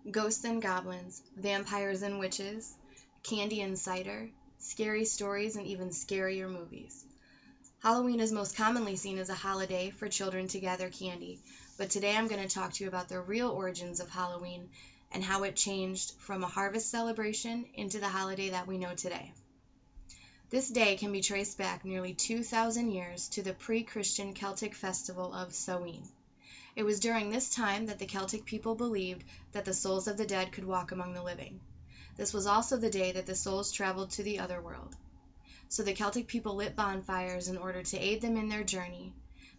ghosts and goblins, vampires and witches, candy and cider, scary stories, and even scarier movies. Halloween is most commonly seen as a holiday for children to gather candy, but today I'm going to talk to you about the real origins of Halloween and how it changed from a harvest celebration into the holiday that we know today. This day can be traced back nearly 2,000 years to the pre-Christian Celtic festival of Samhain. It was during this time that the Celtic people believed that the souls of the dead could walk among the living. This was also the day that the souls traveled to the other world. So the Celtic people lit bonfires in order to aid them in their journey,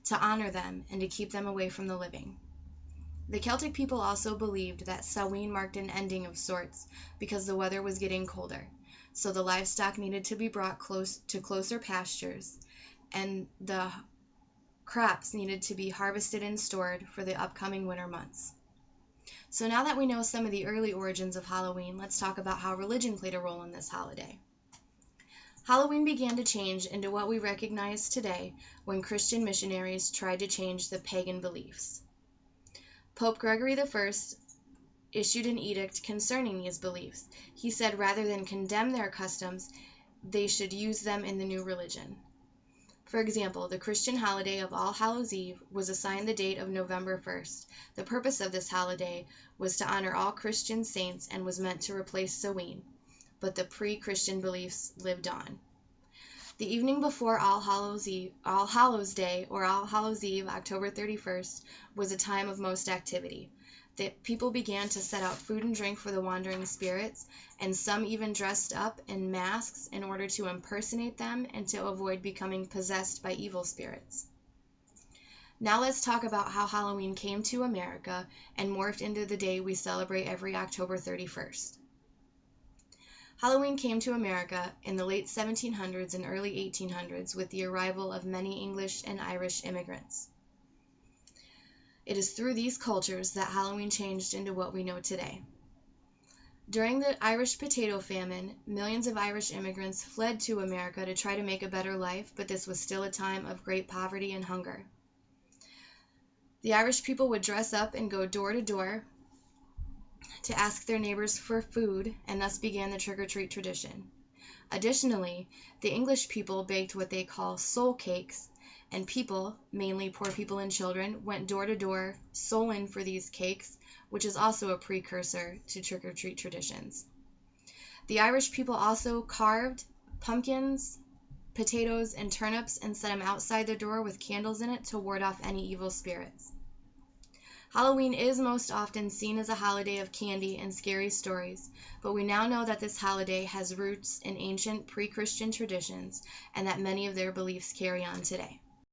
to honor them, and to keep them away from the living. The Celtic people also believed that Samhain marked an ending of sorts because the weather was getting colder, so the livestock needed to be brought closer pastures, and the crops needed to be harvested and stored for the upcoming winter months. So now that we know some of the early origins of Halloween, let's talk about how religion played a role in this holiday. Halloween began to change into what we recognize today when Christian missionaries tried to change the pagan beliefs. Pope Gregory I issued an edict concerning these beliefs. He said rather than condemn their customs, they should use them in the new religion. For example, the Christian holiday of All Hallows Eve was assigned the date of November 1st. The purpose of this holiday was to honor all Christian saints and was meant to replace Samhain, but the pre-Christian beliefs lived on. The evening before All Hallows Day, or All Hallows Eve, October 31st, was a time of most activity. The people began to set out food and drink for the wandering spirits, and some even dressed up in masks in order to impersonate them and to avoid becoming possessed by evil spirits. Now let's talk about how Halloween came to America and morphed into the day we celebrate every October 31st. Halloween came to America in the late 1700s and early 1800s with the arrival of many English and Irish immigrants. It is through these cultures that Halloween changed into what we know today. During the Irish potato famine, millions of Irish immigrants fled to America to try to make a better life, but this was still a time of great poverty and hunger. The Irish people would dress up and go door to door to ask their neighbors for food, and thus began the trick-or-treat tradition. Additionally, the English people baked what they call soul cakes, and people, mainly poor people and children, went door to door, souling for these cakes, which is also a precursor to trick-or-treat traditions. The Irish people also carved pumpkins, potatoes, and turnips and set them outside their door with candles in it to ward off any evil spirits. Halloween is most often seen as a holiday of candy and scary stories, but we now know that this holiday has roots in ancient pre-Christian traditions and that many of their beliefs carry on today.